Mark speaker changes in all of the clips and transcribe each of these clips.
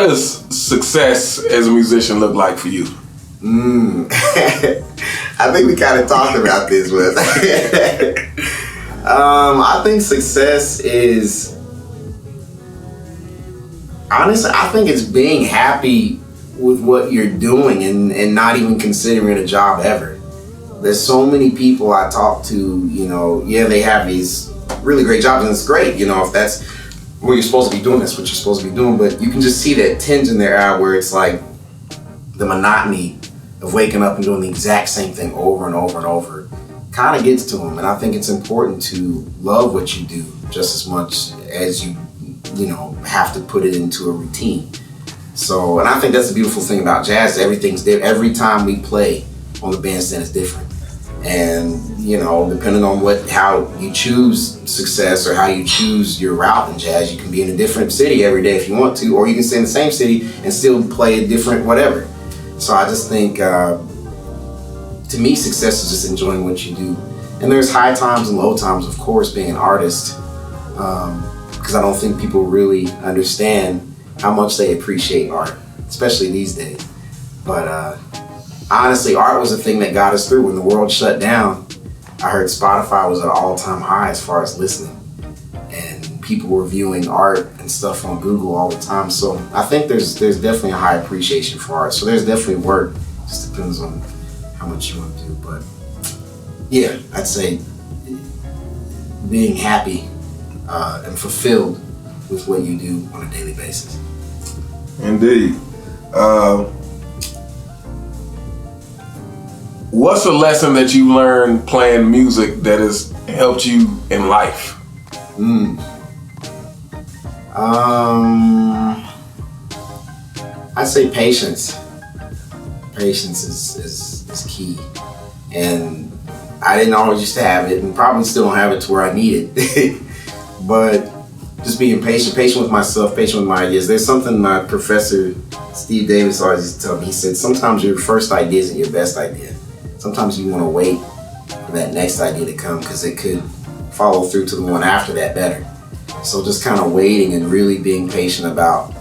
Speaker 1: does success as a musician look like for you?
Speaker 2: I think we kind of talked about this with. I think success is, honestly, I think it's being happy with what you're doing and not even considering a job ever. There's so many people I talk to, they have these really great jobs, and it's great, if that's what you're supposed to be doing, that's what you're supposed to be doing, but you can just see that tinge in their eye where it's like the monotony of waking up and doing the exact same thing over and over and over kind of gets to them. And I think it's important to love what you do just as much as you have to put it into a routine. So, and I think that's the beautiful thing about jazz. Everything's different. Every time we play on the bandstand is different. And, depending on how you choose success or how you choose your route in jazz, you can be in a different city every day if you want to, or you can stay in the same city and still play a different whatever. So I just think, to me, success is just enjoying what you do. And there's high times and low times, of course, being an artist, because I don't think people really understand how much they appreciate art, especially these days. But honestly, art was the thing that got us through. When the world shut down, I heard Spotify was at an all-time high as far as listening. And people were viewing art and stuff on Google all the time. So I think there's definitely a high appreciation for art. So there's definitely work. Just depends on how much you want to do. But yeah, I'd say being happy and fulfilled with what you do on a daily basis.
Speaker 1: Indeed. What's a lesson that you learned playing music that has helped you in life?
Speaker 2: I'd say patience. Patience is key. And I didn't always used to have it, and probably still don't have it to where I need it. But just being patient with myself, patient with my ideas. There's something my professor, Steve Davis, always used to tell me. He said, sometimes your first idea isn't your best idea. Sometimes you want to wait for that next idea to come because it could follow through to the one after that better. So just kind of waiting and really being patient about,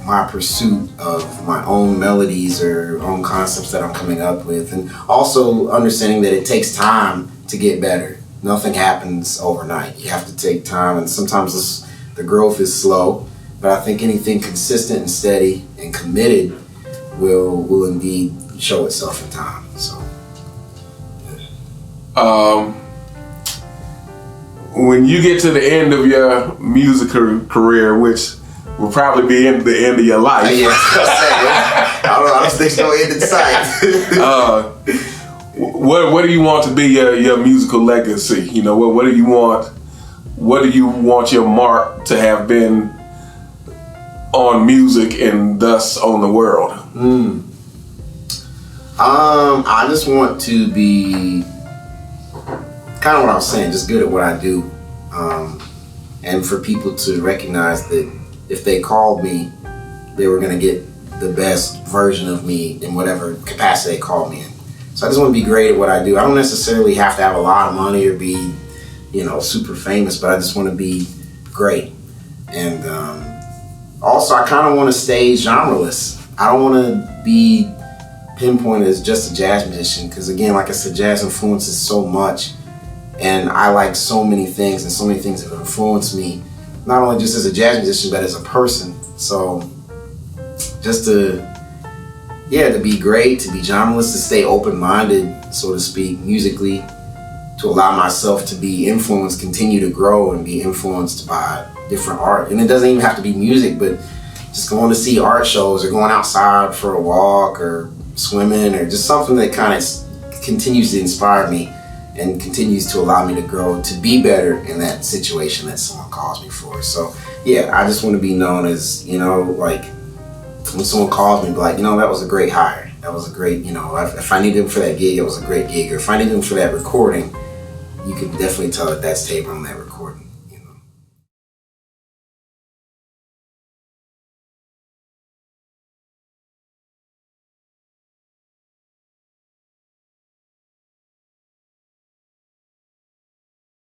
Speaker 2: my pursuit of my own melodies or own concepts that I'm coming up with. And also understanding that it takes time to get better. Nothing happens overnight. You have to take time, and sometimes the growth is slow, but I think anything consistent and steady and committed will indeed show itself in time. So,
Speaker 1: when you get to the end of your music career, which will probably be in the end of your life.
Speaker 2: I don't know. I don't think no end in sight.
Speaker 1: What do you want to be your musical legacy? What do you want? What do you want your mark to have been on music and thus on the world?
Speaker 2: I just want to be kind of what I was saying, just good at what I do, and for people to recognize that if they called me, they were going to get the best version of me in whatever capacity they called me in. So I just want to be great at what I do. I don't necessarily have to have a lot of money or be, super famous, but I just want to be great. And also, I kind of want to stay genreless. I don't want to be pinpointed as just a jazz musician, because again, like I said, jazz influences so much, and I like so many things, and so many things have influenced me, not only just as a jazz musician, but as a person. So just to be great, to be genreless, to stay open-minded, so to speak, musically, to allow myself to be influenced, continue to grow and be influenced by different art. And it doesn't even have to be music, but just going to see art shows or going outside for a walk or swimming or just something that kind of continues to inspire me and continues to allow me to grow, to be better in that situation that someone calls me for. So yeah, I just want to be known as, like when someone calls me, be like, that was a great hire. That was a great, if I needed him for that gig, it was a great gig. Or if I needed him for that recording, you could definitely tell that that's Taber on that recording.